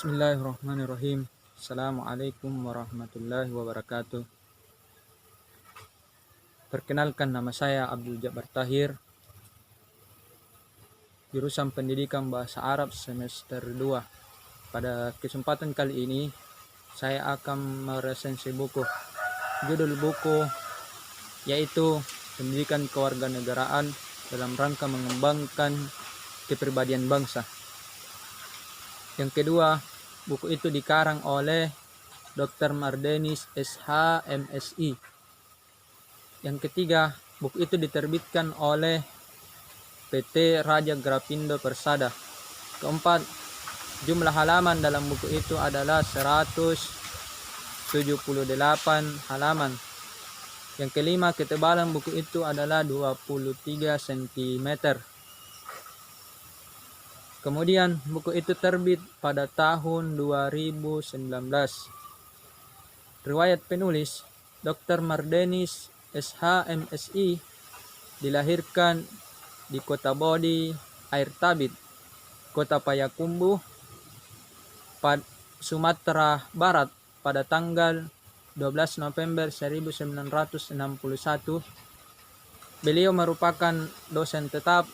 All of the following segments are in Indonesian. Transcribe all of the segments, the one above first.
Bismillahirrahmanirrahim. Assalamualaikum warahmatullahi wabarakatuh. Perkenalkan, nama saya Abdul Jabbar Tahir, jurusan Pendidikan Bahasa Arab semester 2. Pada kesempatan kali ini saya akan meresensi buku. Judul buku yaitu Pendidikan Kewarganegaraan dalam rangka mengembangkan kepribadian bangsa. Yang kedua, buku itu dikarang oleh Dr. Mardenis SH MSI. Yang ketiga, buku itu diterbitkan oleh PT Raja Grapindo Persada. Keempat, jumlah halaman dalam buku itu adalah 178 halaman. Yang kelima, ketebalan buku itu adalah 23 cm. Kemudian buku itu terbit pada tahun 2019. Riwayat penulis, Dr. Mardenis SH MSI dilahirkan di Kota Bodi, Air Tabit, Kota Payakumbuh, Sumatera Barat pada tanggal 12 November 1961. Beliau merupakan dosen tetap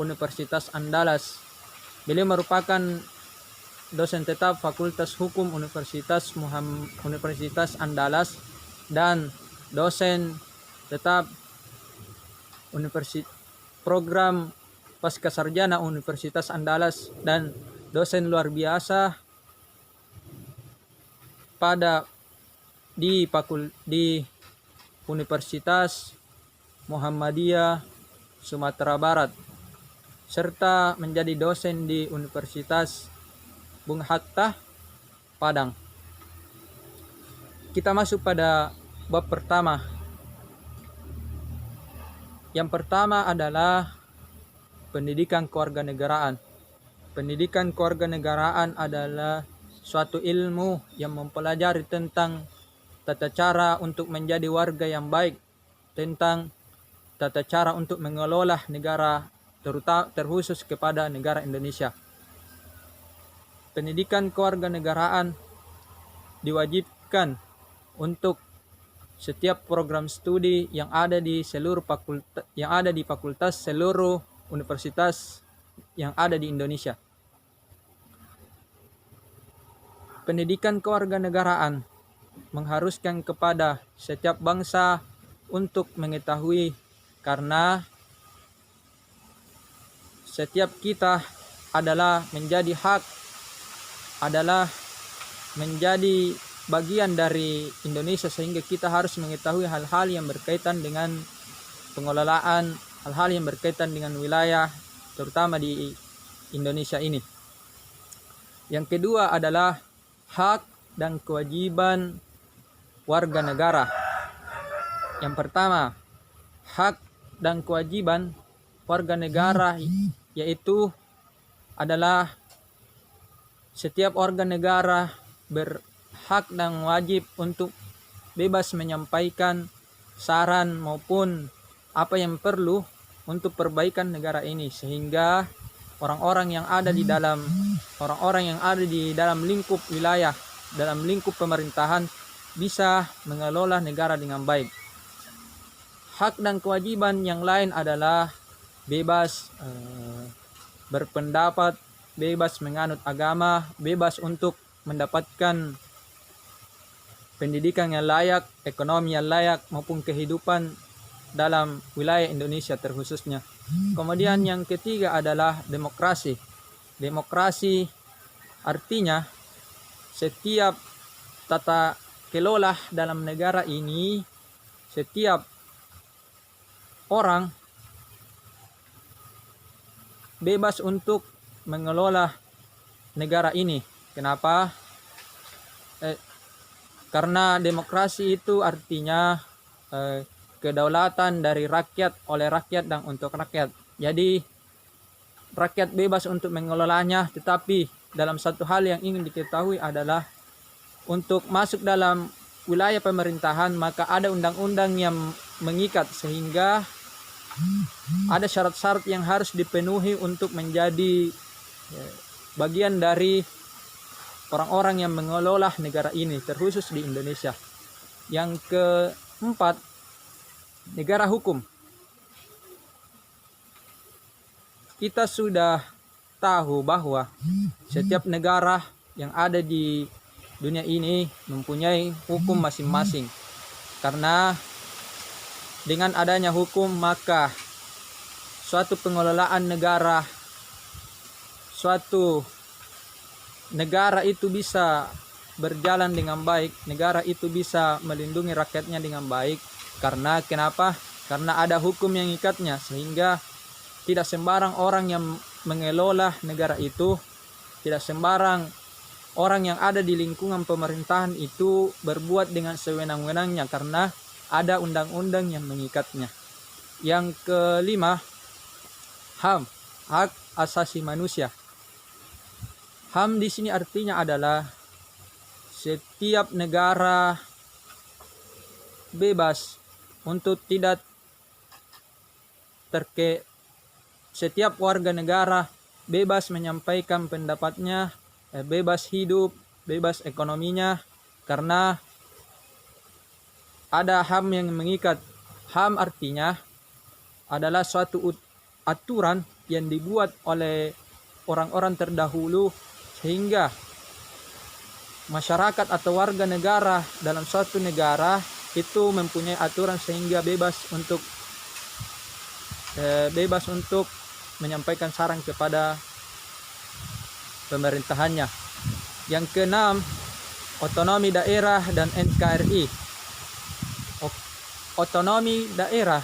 Universitas Andalas. Beliau merupakan dosen tetap Fakultas Hukum Universitas Andalas dan dosen tetap program Pascasarjana Universitas Andalas dan dosen luar biasa di Universitas Muhammadiyah Sumatera Barat, serta menjadi dosen di Universitas Bung Hatta Padang. Kita masuk pada bab pertama. Yang pertama adalah pendidikan kewarganegaraan. Pendidikan kewarganegaraan adalah suatu ilmu yang mempelajari tentang tata cara untuk menjadi warga yang baik, tentang tata cara untuk mengelola negara, terkhusus kepada negara Indonesia. Pendidikan kewarganegaraan diwajibkan untuk setiap program studi yang ada di fakultas seluruh universitas yang ada di Indonesia. Pendidikan kewarganegaraan mengharuskan kepada setiap bangsa untuk mengetahui, karena setiap kita adalah menjadi bagian dari Indonesia, sehingga kita harus mengetahui hal-hal yang berkaitan dengan pengelolaan, hal-hal yang berkaitan dengan wilayah, terutama di Indonesia ini. Yang kedua adalah hak dan kewajiban warga negara. Yang pertama, hak dan kewajiban warga negara yaitu adalah setiap warga negara berhak dan wajib untuk bebas menyampaikan saran maupun apa yang perlu untuk perbaikan negara ini, sehingga orang-orang yang ada di dalam lingkup wilayah, dalam lingkup pemerintahan bisa mengelola negara dengan baik. Hak dan kewajiban yang lain adalah bebas berpendapat, bebas menganut agama, bebas untuk mendapatkan pendidikan yang layak, ekonomi yang layak, maupun kehidupan dalam wilayah Indonesia terkhususnya. Kemudian yang ketiga adalah demokrasi. Demokrasi artinya setiap tata kelola dalam negara ini, setiap orang bebas untuk mengelola negara ini. Kenapa? Karena demokrasi itu artinya kedaulatan dari rakyat, oleh rakyat, dan untuk rakyat. Jadi rakyat bebas untuk mengelolanya, tetapi dalam satu hal yang ingin diketahui adalah untuk masuk dalam wilayah pemerintahan maka ada undang-undang yang mengikat, sehingga ada syarat-syarat yang harus dipenuhi untuk menjadi bagian dari orang-orang yang mengelola negara ini, terkhusus di Indonesia. Yang keempat, negara hukum. Kita sudah tahu bahwa setiap negara yang ada di dunia ini mempunyai hukum masing-masing. Karena dengan adanya hukum, maka suatu pengelolaan negara, suatu negara itu bisa berjalan dengan baik, negara itu bisa melindungi rakyatnya dengan baik. Karena kenapa? Karena ada hukum yang ikatnya, sehingga tidak sembarang orang yang mengelola negara itu, tidak sembarang orang yang ada di lingkungan pemerintahan itu berbuat dengan sewenang-wenangnya, karena ada undang-undang yang mengikatnya. Yang kelima, HAM, hak asasi manusia. HAM di sini artinya adalah setiap negara bebas untuk tidak setiap warga negara bebas menyampaikan pendapatnya, bebas hidup, bebas ekonominya, karena ada HAM yang mengikat. HAM artinya adalah suatu aturan yang dibuat oleh orang-orang terdahulu, sehingga masyarakat atau warga negara dalam suatu negara itu mempunyai aturan sehingga bebas untuk menyampaikan saran kepada pemerintahannya. Yang keenam, otonomi daerah dan NKRI. Otonomi daerah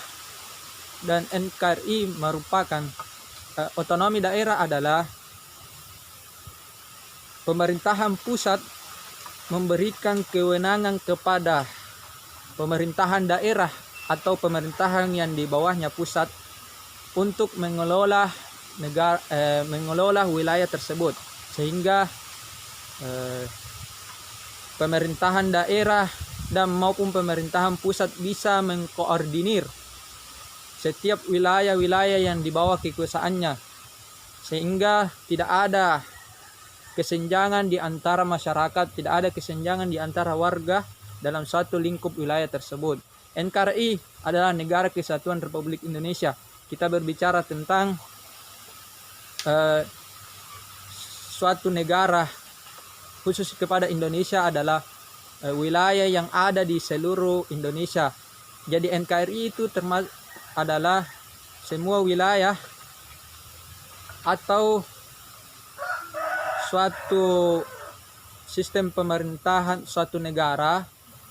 dan NKRI merupakan otonomi daerah adalah pemerintahan pusat memberikan kewenangan kepada pemerintahan daerah atau pemerintahan yang di bawahnya pusat untuk mengelola mengelola wilayah tersebut, sehingga pemerintahan daerah dan maupun pemerintahan pusat bisa mengkoordinir setiap wilayah-wilayah yang di bawah kekuasaannya, sehingga tidak ada kesenjangan di antara masyarakat, tidak ada kesenjangan di antara warga dalam suatu lingkup wilayah tersebut. NKRI adalah Negara Kesatuan Republik Indonesia. Kita berbicara tentang suatu negara khusus kepada Indonesia adalah wilayah yang ada di seluruh Indonesia. Jadi NKRI itu adalah semua wilayah atau suatu sistem pemerintahan suatu negara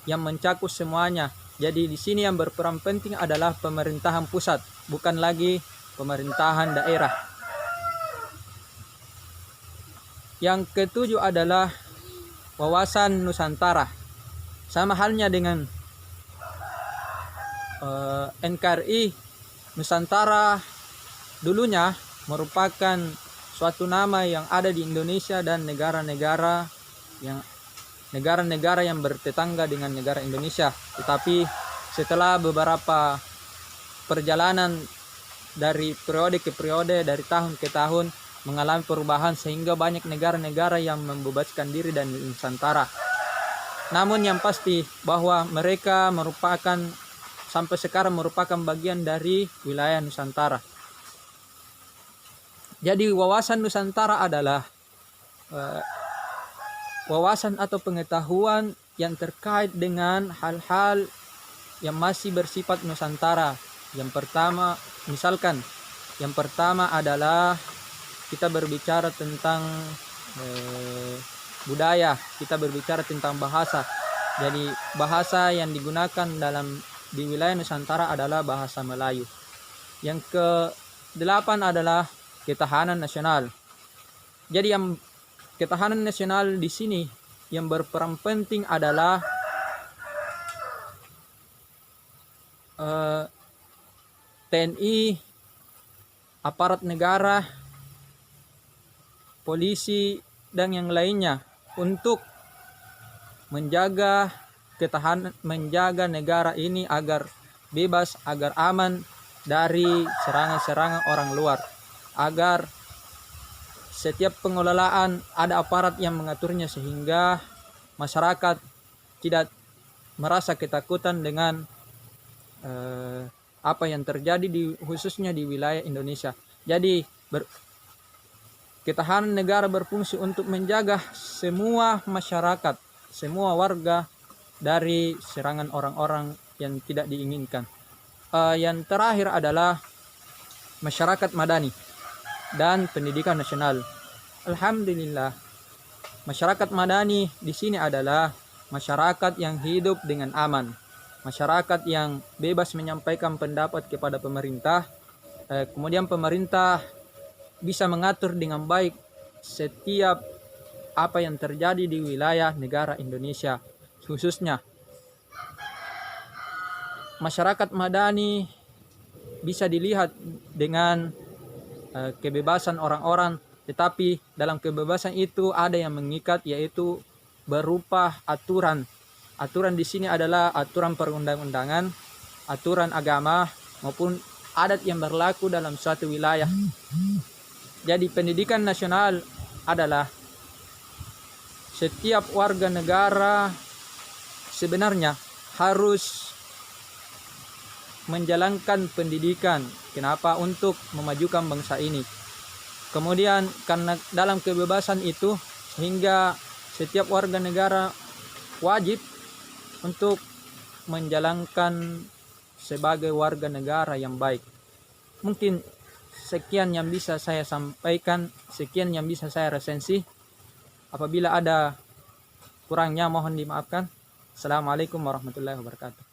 yang mencakup semuanya. Jadi di sini yang berperan penting adalah pemerintahan pusat, bukan lagi pemerintahan daerah. Yang ketujuh adalah wawasan Nusantara. Sama halnya dengan NKRI, Nusantara dulunya merupakan suatu nama yang ada di Indonesia dan negara-negara yang bertetangga dengan negara Indonesia. Tetapi setelah beberapa perjalanan dari periode ke periode, dari tahun ke tahun, mengalami perubahan sehingga banyak negara-negara yang membebaskan diri dari Nusantara. Namun yang pasti bahwa mereka sampai sekarang merupakan bagian dari wilayah Nusantara. Jadi wawasan Nusantara adalah wawasan atau pengetahuan yang terkait dengan hal-hal yang masih bersifat Nusantara. Yang pertama adalah kita berbicara tentang budaya, kita berbicara tentang bahasa. Jadi bahasa yang digunakan di wilayah Nusantara adalah bahasa Melayu. Yang ke-8 adalah ketahanan nasional. Jadi yang ketahanan nasional di sini yang berperan penting adalah TNI, aparat negara, polisi dan yang lainnya untuk menjaga negara ini agar bebas, agar aman dari serangan-serangan orang luar, agar setiap pengelolaan ada aparat yang mengaturnya sehingga masyarakat tidak merasa ketakutan dengan apa yang terjadi khususnya di wilayah Indonesia. Jadi ketahanan negara berfungsi untuk menjaga semua masyarakat, semua warga dari serangan orang-orang yang tidak diinginkan. Yang terakhir adalah masyarakat madani dan pendidikan nasional. Alhamdulillah, masyarakat madani di sini adalah masyarakat yang hidup dengan aman, masyarakat yang bebas menyampaikan pendapat kepada pemerintah. Kemudian pemerintah bisa mengatur dengan baik setiap apa yang terjadi di wilayah negara Indonesia. Khususnya masyarakat madani bisa dilihat dengan kebebasan orang-orang, tetapi dalam kebebasan itu ada yang mengikat, yaitu berupa aturan. Aturan di sini adalah aturan perundang-undangan, aturan agama maupun adat yang berlaku dalam suatu wilayah. Jadi pendidikan nasional adalah setiap warga negara sebenarnya harus menjalankan pendidikan. Kenapa? Untuk memajukan bangsa ini. Kemudian karena dalam kebebasan itu sehingga setiap warga negara wajib untuk menjalankan sebagai warga negara yang baik. Mungkin sekian yang bisa saya sampaikan, sekian yang bisa saya resensi. Apabila ada kurangnya mohon dimaafkan. Assalamualaikum warahmatullahi wabarakatuh.